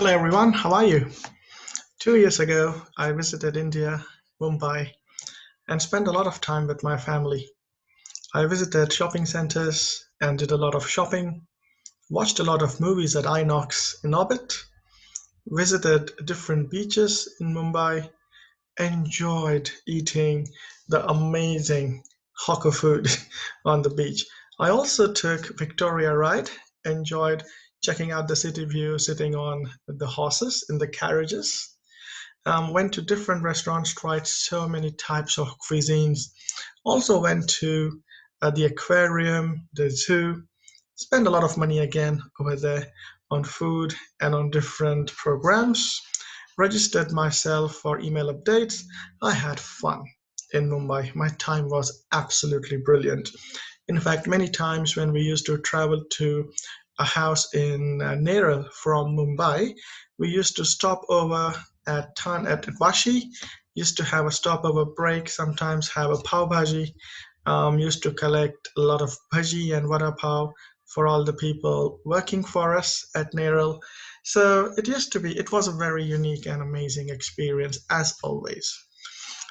Hello everyone, how are you? 2 years ago, I visited India, Mumbai, and spent a lot of time with my family. I visited shopping centers and did a lot of shopping, watched a lot of movies at Inox in Orbit, visited different beaches in Mumbai, enjoyed eating the amazing hawker food on the beach. I also took Victoria ride, enjoyed checking out the city view, sitting on the horses in the carriages. Went to different restaurants, tried so many types of cuisines. Also went to the aquarium, the zoo. Spent a lot of money again over there on food and on different programs. Registered myself for email updates. I had fun in Mumbai. My time was absolutely brilliant. In fact, many times when we used to travel to a house in Neral from Mumbai, we used to stop over at Vashi, used to have a stopover break, sometimes have a pav bhaji, used to collect a lot of bhaji and vada pav for all the people working for us at Neril. So it was a very unique and amazing experience as always.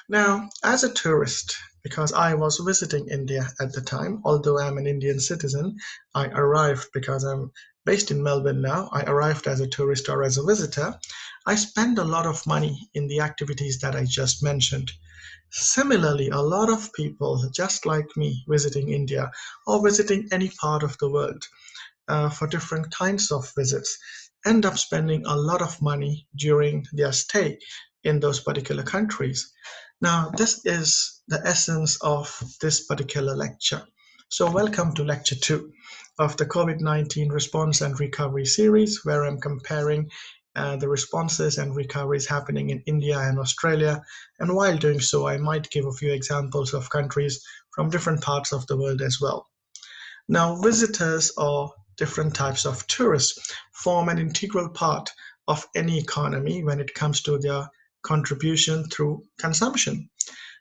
Now, as a tourist, because I was visiting India at the time, although I'm an Indian citizen, I arrived because I'm based in Melbourne now. I arrived as a tourist or as a visitor. I spend a lot of money in the activities that I just mentioned. Similarly, a lot of people, just like me, visiting India or visiting any part of the world for different kinds of visits, end up spending a lot of money during their stay in those particular countries. Now, this is the essence of this particular lecture. So, welcome to lecture 2 of the COVID 19 response and recovery series, where I'm comparing the responses and recoveries happening in India and Australia. And while doing so, I might give a few examples of countries from different parts of the world as well. Now, visitors or different types of tourists form an integral part of any economy when it comes to their contribution through consumption.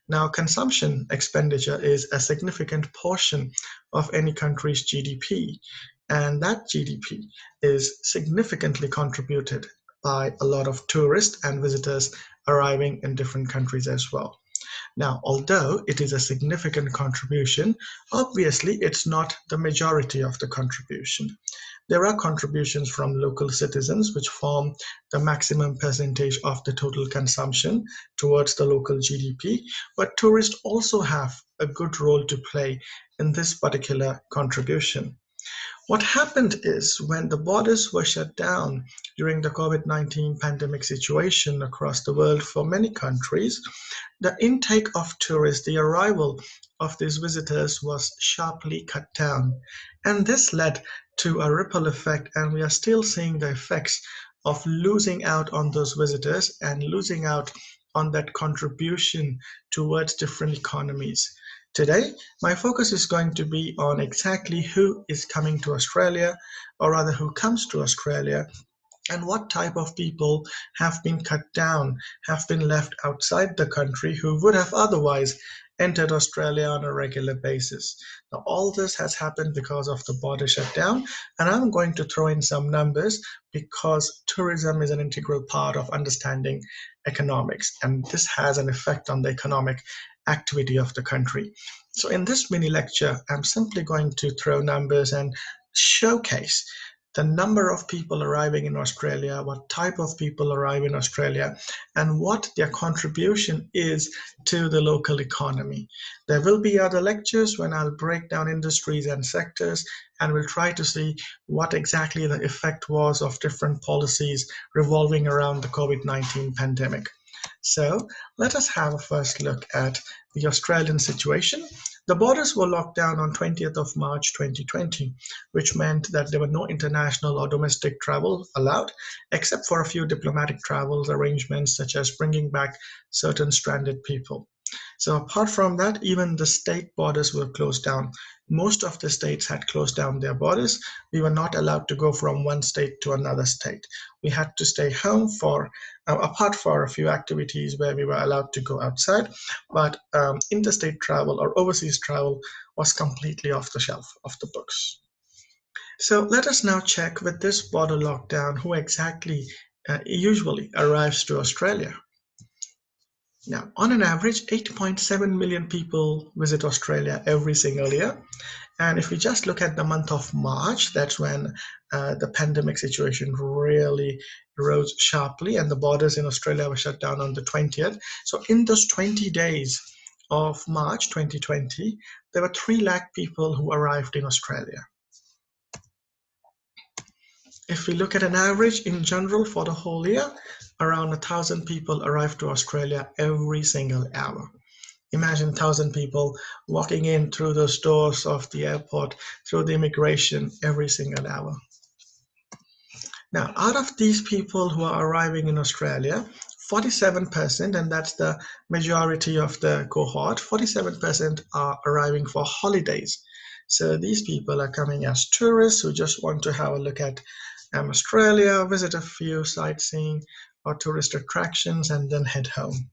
Now, consumption expenditure is a significant portion of any country's GDP, and that GDP is significantly contributed by a lot of tourists and visitors arriving in different countries as well. Now, although it is a significant contribution, obviously it's not the majority of the contribution. There are contributions from local citizens, which form the maximum percentage of the total consumption towards the local GDP, but tourists also have a good role to play in this particular contribution. What happened is when the borders were shut down during the COVID 19 pandemic situation across the world for many countries, the intake of tourists, the arrival of these visitors was sharply cut down. And this led to a ripple effect, and we are still seeing the effects of losing out on those visitors and losing out on that contribution towards different economies. Today, my focus is going to be on exactly who is coming to Australia, or rather, who comes to Australia, and what type of people have been cut down, have been left outside the country who would have otherwise entered Australia on a regular basis. Now, all this has happened because of the border shutdown, and I'm going to throw in some numbers because tourism is an integral part of understanding economics, and this has an effect on the economic activity of the country. So, in this mini lecture, I'm simply going to throw numbers and showcase the number of people arriving in Australia, what type of people arrive in Australia, and what their contribution is to the local economy. There will be other lectures when I'll break down industries and sectors, and we'll try to see what exactly the effect was of different policies revolving around the COVID 19 pandemic. So let us have a first look at the Australian situation. The borders were locked down on 20th of March 2020, which meant that there were no international or domestic travel allowed, except for a few diplomatic travel arrangements, such as bringing back certain stranded people. So apart from that, even the state borders were closed down. Most of the states had closed down their borders. We were not allowed to go from one state to another state. We had to stay home for, apart for a few activities where we were allowed to go outside, but interstate travel or overseas travel was completely off the shelf, off the books. So let us now check with this border lockdown who exactly usually arrives to Australia. Now, on an average, 8.7 million people visit Australia every single year. And if we just look at the month of March, that's when the pandemic situation really rose sharply and the borders in Australia were shut down on the 20th. So in those 20 days of March 2020, there were 3 lakh people who arrived in Australia. If we look at an average in general for the whole year, around 1,000 people arrive to Australia every single hour. Imagine 1,000 people walking in through those doors of the airport, through the immigration every single hour. Now, out of these people who are arriving in Australia, 47%, and that's the majority of the cohort, 47% are arriving for holidays. So these people are coming as tourists who just want to have a look at Australia, visit a few sightseeing or tourist attractions, and then head home.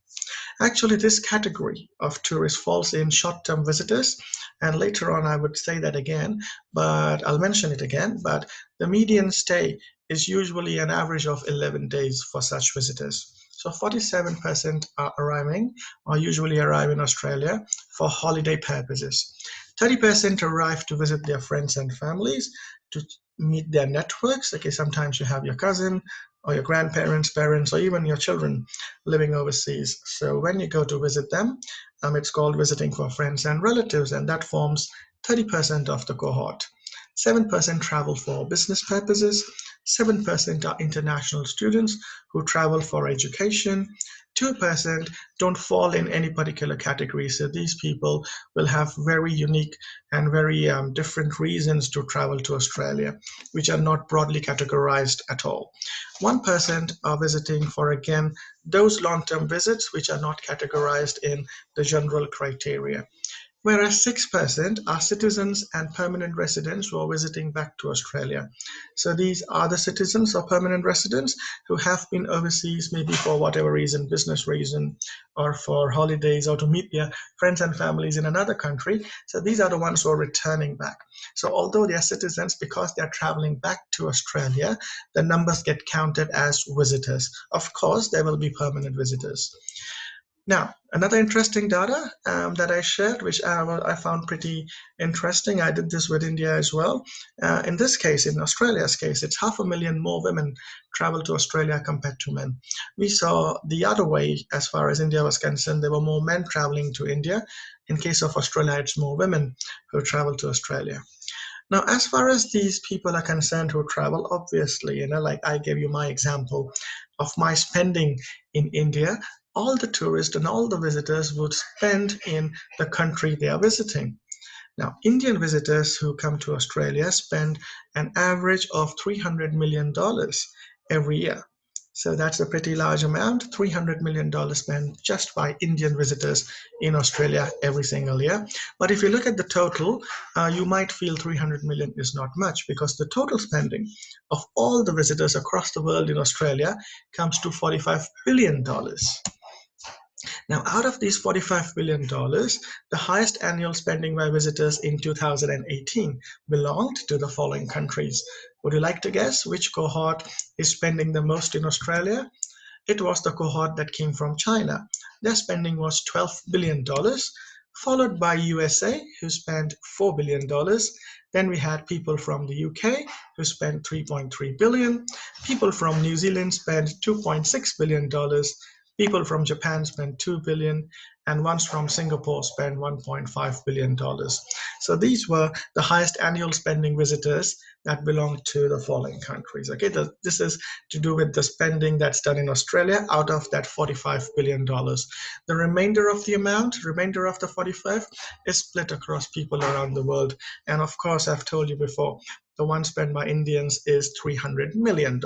Actually, this category of tourists falls in short-term visitors, and later on I would say that again, but I'll mention it again. But the median stay is usually an average of 11 days for such visitors. So 47% are arriving or usually arrive in Australia for holiday purposes. 30% arrive to visit their friends and families, to meet their networks. Okay, sometimes you have your cousin or your grandparents, parents, or even your children living overseas. So when you go to visit them, it's called visiting for friends and relatives, and that forms 30% of the cohort. 7% travel for business purposes, 7% are international students who travel for education, 2% don't fall in any particular category. So these people will have very unique and very different reasons to travel to Australia, which are not broadly categorized at all. 1% are visiting for, again, those long-term visits which are not categorized in the general criteria. Whereas 6% are citizens and permanent residents who are visiting back to Australia. So these are the citizens or permanent residents who have been overseas, maybe for whatever reason, business reason, or for holidays, or to meet their friends and families in another country. So these are the ones who are returning back. So although they are citizens, because they are traveling back to Australia, the numbers get counted as visitors. Of course, there will be permanent visitors. Now, another interesting data that I shared, which I found pretty interesting, I did this with India as well. In this case, in Australia's case, it's 500,000 more women travel to Australia compared to men. We saw the other way as far as India was concerned. There were more men traveling to India. In case of Australia, it's more women who travel to Australia. Now, as far as these people are concerned who travel, obviously, like I gave you my example of my spending in India, all the tourists and all the visitors would spend in the country they are visiting. Now, Indian visitors who come to Australia spend an average of $300 million every year. So that's a pretty large amount, $300 million spent just by Indian visitors in Australia every single year. But if you look at the total, you might feel 300 million is not much, because the total spending of all the visitors across the world in Australia comes to $45 billion. Now, out of these $45 billion, the highest annual spending by visitors in 2018 belonged to the following countries. Would you like to guess which cohort is spending the most in Australia? It was the cohort that came from China. Their spending was $12 billion, followed by USA, who spent $4 billion. Then we had people from the UK, who spent $3.3 billion. People from New Zealand spent $2.6 billion. People from Japan spent $2 billion, and ones from Singapore spent $1.5 billion. So these were the highest annual spending visitors that belong to the following countries. Okay, this is to do with the spending that's done in Australia out of that $45 billion. The remainder of the amount, remainder of the 45, is split across people around the world. And of course, I've told you before, the one spent by Indians is $300 million.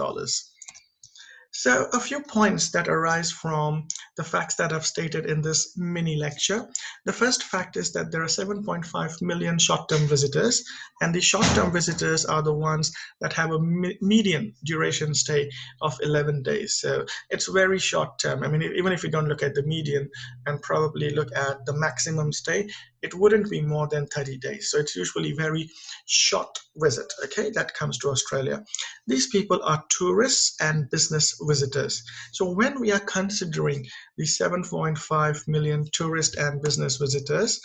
So a few points that arise from the facts that I've stated in this mini lecture. The first fact is that there are 7.5 million short-term visitors, and the short-term visitors are the ones that have a median duration stay of 11 days. So it's very short-term. I mean, even if you don't look at the median and probably look at the maximum stay, it wouldn't be more than 30 days. So it's usually very short visit, okay, that comes to Australia. These people are tourists and business visitors. So when we are considering the 7.5 million tourist and business visitors,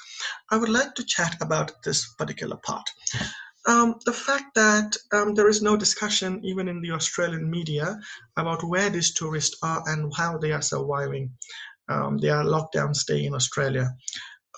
I would like to chat about this particular part. The fact that there is no discussion, even in the Australian media, about where these tourists are and how they are surviving their lockdown stay in Australia.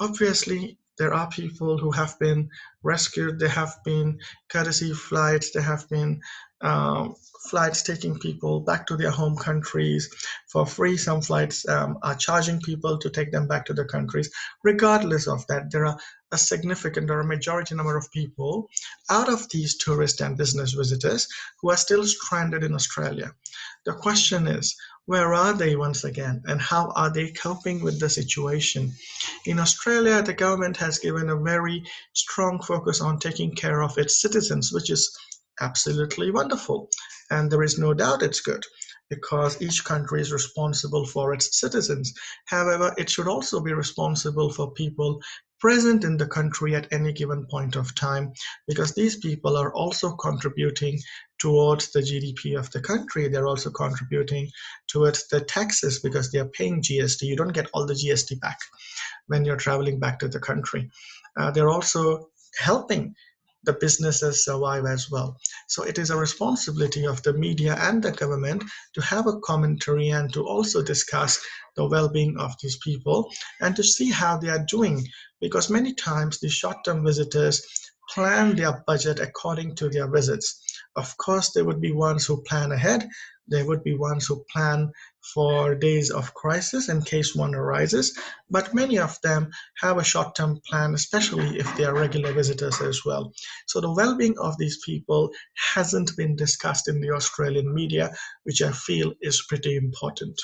Obviously, there are people who have been rescued. There have been courtesy flights. There have been um, flights taking people back to their home countries for free. Some flights are charging people to take them back to their countries. Regardless of that, there are a significant or a majority number of people out of these tourist and business visitors who are still stranded in Australia. The question is, where are they once again, and how are they coping with the situation? In Australia, the government has given a very strong focus on taking care of its citizens, which is absolutely wonderful. And there is no doubt it's good because each country is responsible for its citizens. However, it should also be responsible for people present in the country at any given point of time because these people are also contributing towards the GDP of the country. They're also contributing towards the taxes because they are paying GST. You don't get all the GST back when you're traveling back to the country. They're also helping the businesses survive as well. So it is a responsibility of the media and the government to have a commentary and to also discuss the well-being of these people and to see how they are doing. Because many times the short-term visitors plan their budget according to their visits. Of course, there would be ones who plan ahead. There would be ones who plan for days of crisis in case one arises, but many of them have a short term plan, especially if they are regular visitors as well. So, the well being of these people hasn't been discussed in the Australian media, which I feel is pretty important.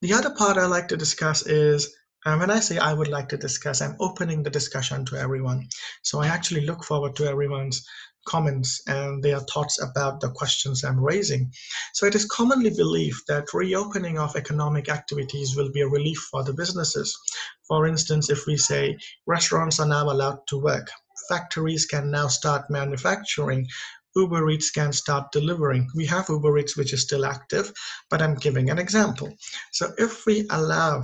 The other part I like to discuss is when I say I would like to discuss, I'm opening the discussion to everyone. So I actually look forward to everyone's comments and their thoughts about the questions I'm raising. So it is commonly believed that reopening of economic activities will be a relief for the businesses. For instance, if we say restaurants are now allowed to work, factories can now start manufacturing, Uber Eats can start delivering. We have Uber Eats, which is still active, but I'm giving an example. So if we allow,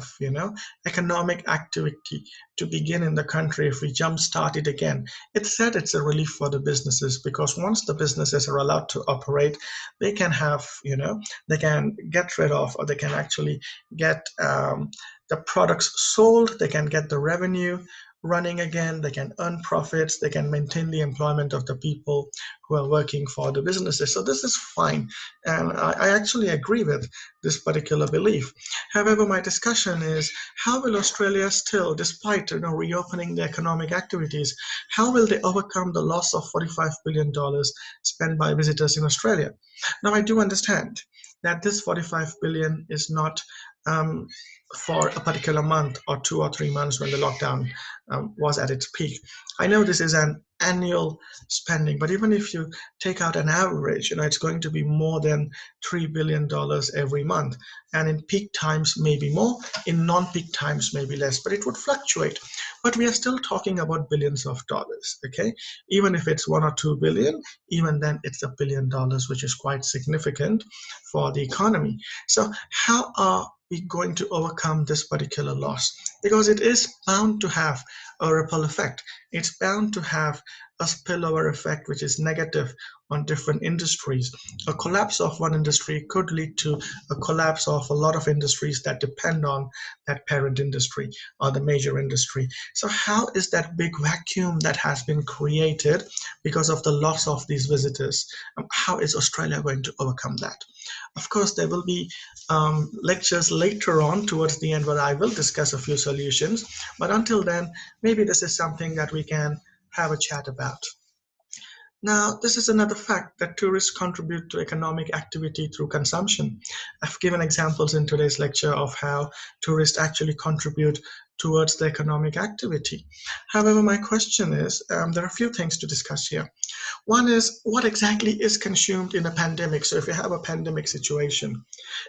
economic activity to begin in the country, if we jumpstart it again, it's said it's a relief for the businesses because once the businesses are allowed to operate, they can have, they can get rid of or they can actually get the products sold, they can get the revenue running again, they can earn profits, they can maintain the employment of the people who are working for the businesses. So this is fine. And I actually agree with this particular belief. However, my discussion is how will Australia still, despite reopening the economic activities, how will they overcome the loss of $45 billion spent by visitors in Australia? Now, I do understand that this 45 billion is not um, for a particular month or 2 or 3 months when the lockdown was at its peak. I know this is an annual spending, but even if you take out an average, it's going to be more than $3 billion every month. And in peak times, maybe more, in non peak times, maybe less, but it would fluctuate. But we are still talking about billions of dollars, okay? Even if it's 1 or 2 billion, even then it's $1 billion, which is quite significant for the economy. So, how are we going to overcome this particular loss? Because it is bound to have a ripple effect. It's bound to have a spillover effect which is negative on different industries. A collapse of one industry could lead to a collapse of a lot of industries that depend on that parent industry or the major industry. So, how is that big vacuum that has been created because of the loss of these visitors? How is Australia going to overcome that? Of course, there will be lectures later on towards the end where I will discuss a few solutions. But until then, maybe this is something that we can have a chat about. Now, this is another fact that tourists contribute to economic activity through consumption. I've given examples in today's lecture of how tourists actually contribute towards the economic activity. However, my question is, there are a few things to discuss here. One is, what exactly is consumed in a pandemic? So if you have a pandemic situation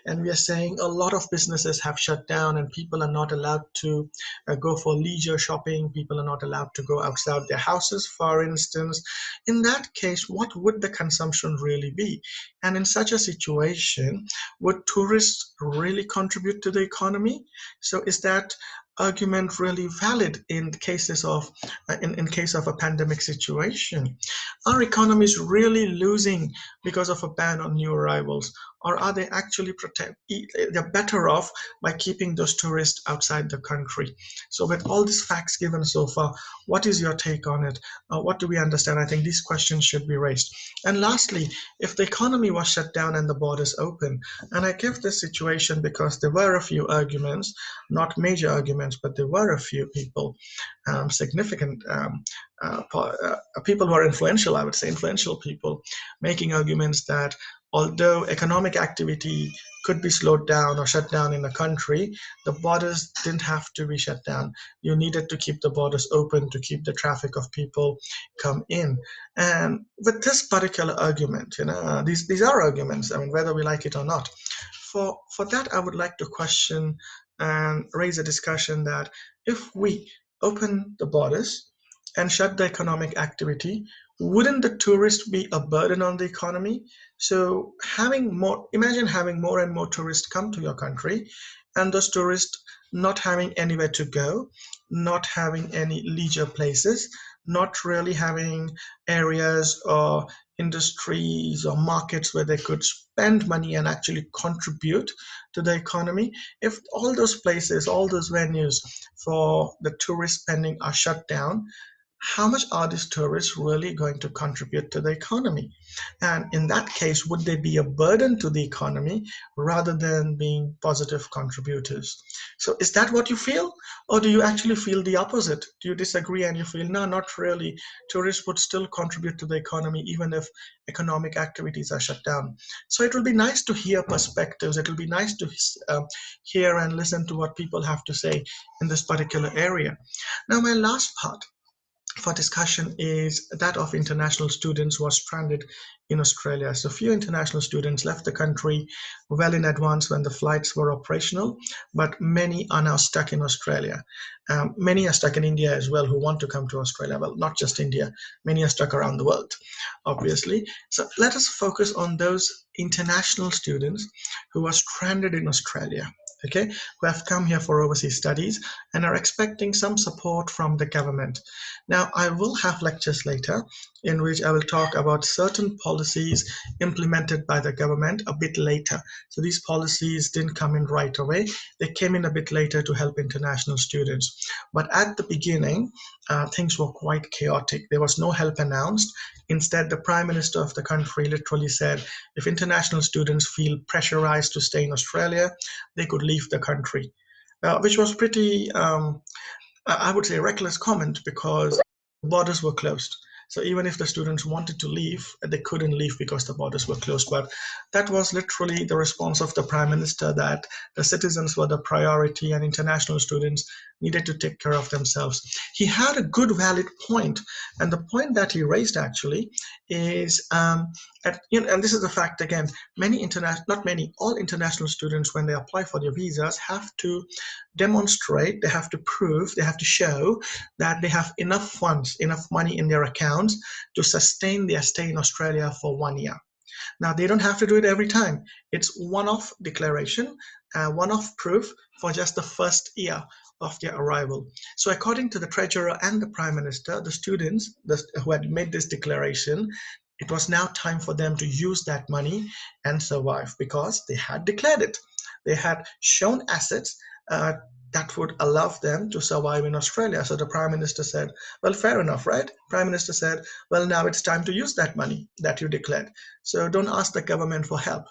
and we are saying a lot of businesses have shut down and people are not allowed to go for leisure shopping, people are not allowed to go outside their houses, for instance, in that case, what would the consumption really be? And in such a situation, would tourists really contribute to the economy? So is that argument really valid in cases of in case of a pandemic situation? Are economies really losing because of a ban on new arrivals, or are they actually they're better off by keeping those tourists outside the country? So with all these facts given so far, what is your take on it? What do we understand? I think these questions should be raised. And lastly, if the economy was shut down and the borders open, and I give this situation because there were a few arguments, not major arguments, but there were a few people, significant people who are influential, I would say, influential people, making arguments that although economic activity could be slowed down or shut down in a country, the borders didn't have to be shut down. You needed to keep the borders open to keep the traffic of people come in. And with this particular argument, these are arguments. I mean, whether we like it or not. For that, I would like to question and raise a discussion that if we open the borders and shut the economic activity, wouldn't the tourist be a burden on the economy? So imagine having more and more tourists come to your country, and those tourists not having anywhere to go, not having any leisure places, not really having areas or industries or markets where they could spend money and actually contribute to the economy. If all those places, all those venues for the tourist spending are shut down, how much are these tourists really going to contribute to the economy? And in that case, would they be a burden to the economy rather than being positive contributors? So is that what you feel? Or do you actually feel the opposite? Do you disagree and you feel, no, not really. Tourists would still contribute to the economy even if economic activities are shut down. So it will be nice to hear perspectives. It will be nice to hear and listen to what people have to say in this particular area. Now, my last part for discussion is that of international students who are stranded in Australia. So few international students left the country well in advance when the flights were operational, but many are now stuck in Australia. Many are stuck in India as well who want to come to Australia. Well, not just India, many are stuck around the world, obviously. So let us focus on those international students who are stranded in Australia. Okay, who have come here for overseas studies and are expecting some support from the government. Now, I will have lectures later in which I will talk about certain policies implemented by the government a bit later. So these policies didn't come in right away. They came in a bit later to help international students. But at the beginning, things were quite chaotic. There was no help announced. Instead, the Prime Minister of the country literally said, if international students feel pressurized to stay in Australia, they could leave the country, which was pretty I would say reckless comment because borders were closed. So even if the students wanted to leave, they couldn't leave because the borders were closed. But that was literally the response of the Prime Minister, that the citizens were the priority and international students needed to take care of themselves. He had a good, valid point. And the point that he raised actually is, and this is a fact again, not many, all international students, when they apply for their visas, have to demonstrate, they have to prove, they have to show that they have enough funds, enough money in their accounts to sustain their stay in Australia for 1 year. Now, they don't have to do it every time. It's one-off declaration, one-off proof for just the first year of their arrival. So according to the Treasurer and the Prime Minister, the students who had made this declaration, it was now time for them to use that money and survive because they had declared it. They had shown assets uh, that would allow them to survive in Australia. So the Prime Minister said, well, fair enough, right? Prime Minister said, well, now it's time to use that money that you declared. So don't ask the government for help.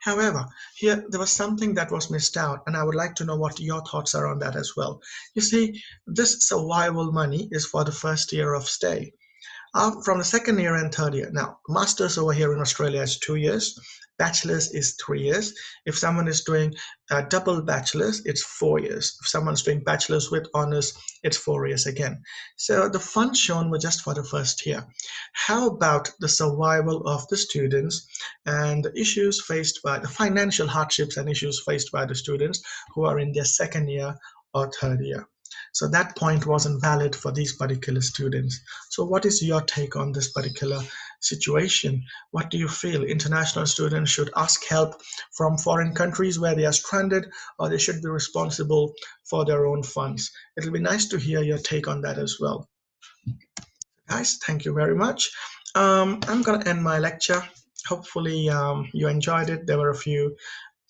However, here there was something that was missed out, and I would like to know what your thoughts are on that as well. You see, this survival money is for the first year of stay. From the second year and third year. Now, master's over here in Australia is 2 years. Bachelor's is 3 years. If someone is doing a double bachelor's, it's 4 years. If someone's doing bachelor's with honors, it's 4 years again. So the funds shown were just for the first year. How about the survival of the students and the issues faced by the financial hardships and issues faced by the students who are in their second year or third year? So that point wasn't valid for these particular students. So what is your take on this particular situation? What do you feel? International students should ask help from foreign countries where they are stranded, or they should be responsible for their own funds? It'll be nice to hear your take on that as well. Guys, thank you very much. I'm going to end my lecture. Hopefully, you enjoyed it. There were a few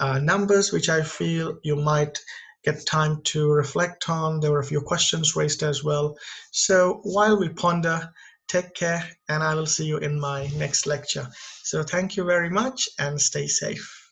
numbers which I feel you might get time to reflect on. There were a few questions raised as well. So while we ponder, take care, and I will see you in my next lecture. So thank you very much and stay safe.